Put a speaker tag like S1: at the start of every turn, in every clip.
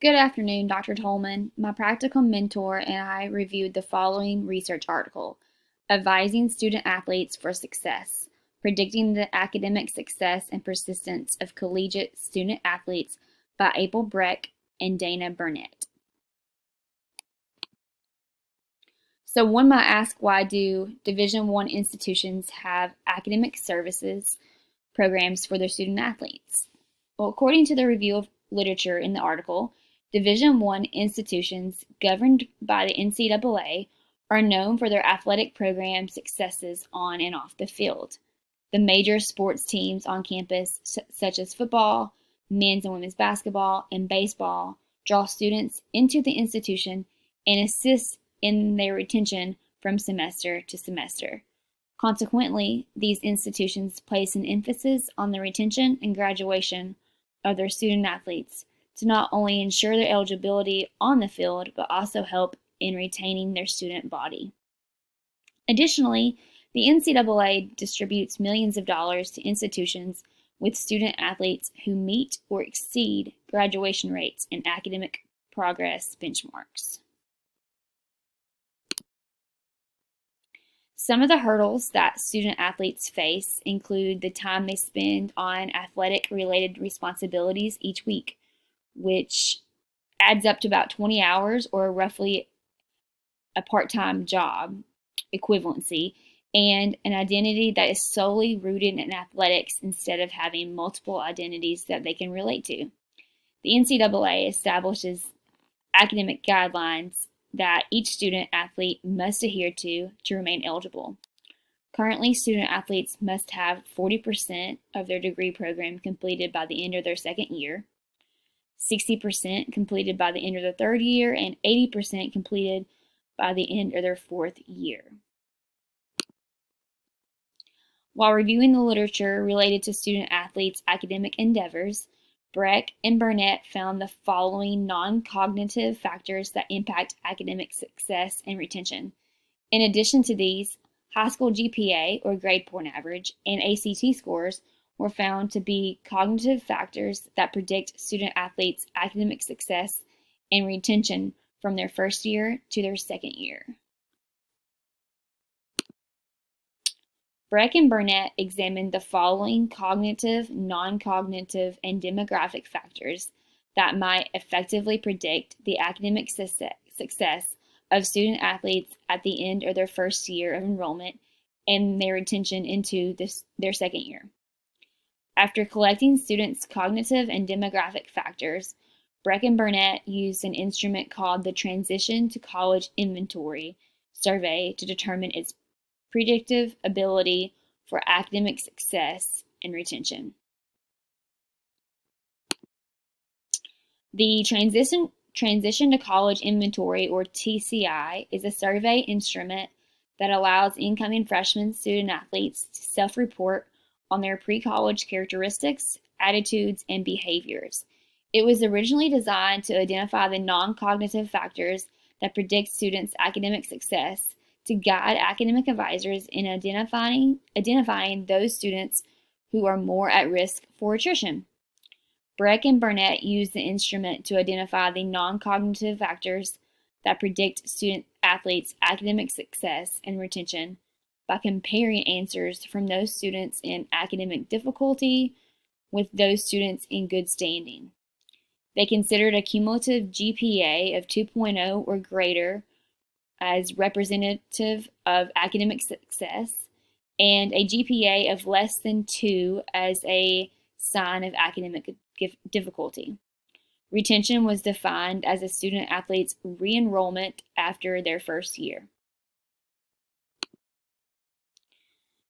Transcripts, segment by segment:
S1: Good afternoon, Dr. Tolman. My practical mentor and I reviewed the following research article, Advising Student Athletes for Success, Predicting the Academic Success and Persistence of Collegiate Student Athletes by April Breck and Dana Burnett. So one might ask, why do Division I institutions have academic services programs for their student athletes? Well, according to the review of literature in the article, Division I institutions governed by the NCAA are known for their athletic program successes on and off the field. The major sports teams on campus, such as football, men's and women's basketball, and baseball, draw students into the institution and assist in their retention from semester to semester. Consequently, these institutions place an emphasis on the retention and graduation of their student athletes to not only ensure their eligibility on the field, but also help in retaining their student body. Additionally, the NCAA distributes millions of dollars to institutions with student athletes who meet or exceed graduation rates and academic progress benchmarks. Some of the hurdles that student athletes face include the time they spend on athletic-related responsibilities each week, which adds up to about 20 hours or roughly a part-time job equivalency, and an identity that is solely rooted in athletics instead of having multiple identities that they can relate to. The NCAA establishes academic guidelines that each student athlete must adhere to remain eligible. Currently, student athletes must have 40% of their degree program completed by the end of their second year, 60% completed by the end of their third year, and 80% completed by the end of their fourth year. While reviewing the literature related to student athletes' academic endeavors, Breck and Burnett found the following non-cognitive factors that impact academic success and retention. In addition to these, high school GPA, or grade point average, and ACT scores were found to be cognitive factors that predict student athletes' academic success and retention from their first year to their second year. Breck and Burnett examined the following cognitive, non-cognitive, and demographic factors that might effectively predict the academic success of student athletes at the end of their first year of enrollment and their retention into their second year. After collecting students' cognitive and demographic factors, Breck and Burnett used an instrument called the Transition to College Inventory survey to determine its predictive ability for academic success and retention. The Transition to College Inventory, or TCI, is a survey instrument that allows incoming freshman student athletes to self-report on their pre-college characteristics, attitudes, and behaviors. It was originally designed to identify the non-cognitive factors that predict students' academic success, to guide academic advisors in identifying those students who are more at risk for attrition. Breck and Burnett used the instrument to identify the non-cognitive factors that predict student athletes' academic success and retention by comparing answers from those students in academic difficulty with those students in good standing. They considered a cumulative GPA of 2.0 or greater as representative of academic success, and a GPA of less than 2 as a sign of academic difficulty. Retention was defined as a student athlete's re-enrollment after their first year.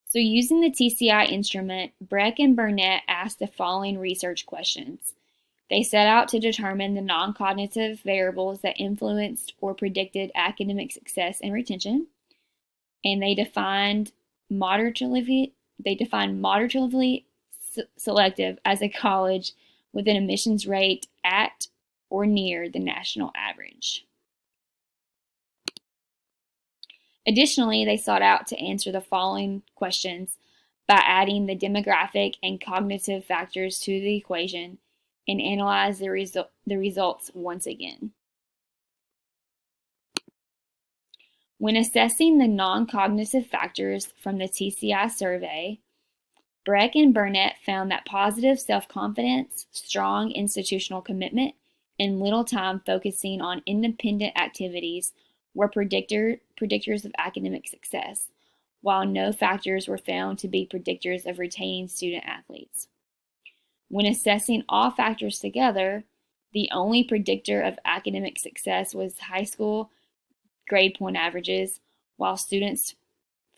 S1: So using the TCI instrument, Breck and Burnett asked the following research questions. They set out to determine the non-cognitive variables that influenced or predicted academic success and retention, and they defined moderatively selective as a college with an admissions rate at or near the national average. Additionally, they sought out to answer the following questions by adding the demographic and cognitive factors to the equation and analyze the results once again. When assessing the non-cognitive factors from the TCI survey, Breck and Burnett found that positive self-confidence, strong institutional commitment, and little time focusing on independent activities were predictors of academic success, while no factors were found to be predictors of retaining student athletes. When assessing all factors together, the only predictor of academic success was high school grade point averages, while students'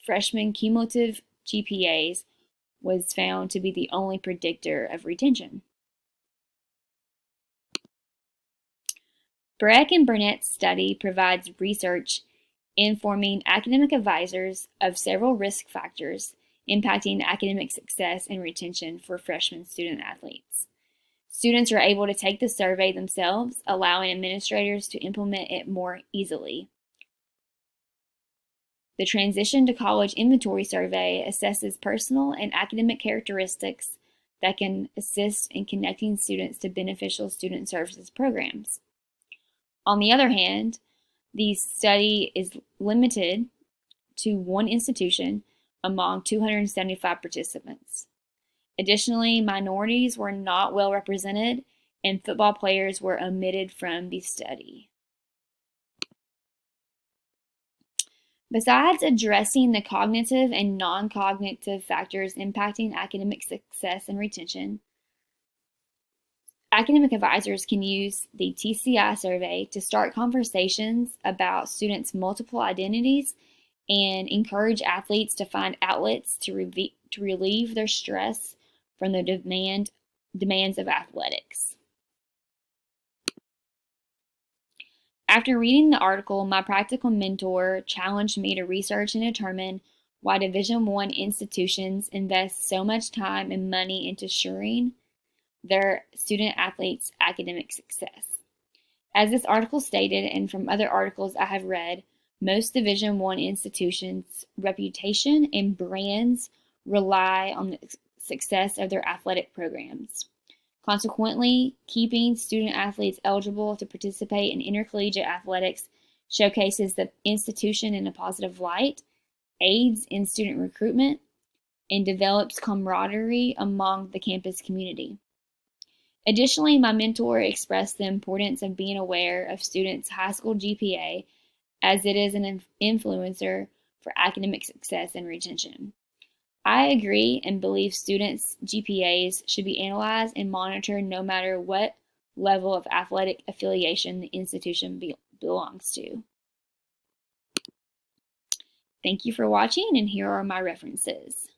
S1: freshman cumulative GPAs was found to be the only predictor of retention. Breck and Burnett's study provides research informing academic advisors of several risk factors impacting academic success and retention for freshman student athletes. Students are able to take the survey themselves, allowing administrators to implement it more easily. The Transition to College Inventory Survey assesses personal and academic characteristics that can assist in connecting students to beneficial student services programs. On the other hand, the study is limited to one institution among 275 participants. Additionally, minorities were not well represented, and football players were omitted from the study. Besides addressing the cognitive and non-cognitive factors impacting academic success and retention, academic advisors can use the TCI survey to start conversations about students' multiple identities and encourage athletes to find outlets to relieve their stress from the demands of athletics. After reading the article, my practical mentor challenged me to research and determine why Division I institutions invest so much time and money into assuring their student athletes' academic success. As this article stated, and from other articles I have read, most Division I institutions' reputation and brands rely on the success of their athletic programs. Consequently, keeping student athletes eligible to participate in intercollegiate athletics showcases the institution in a positive light, aids in student recruitment, and develops camaraderie among the campus community. Additionally, my mentor expressed the importance of being aware of students' high school GPA as it is an influencer for academic success and retention. I agree and believe students' GPAs should be analyzed and monitored no matter what level of athletic affiliation the institution belongs to. Thank you for watching, and here are my references.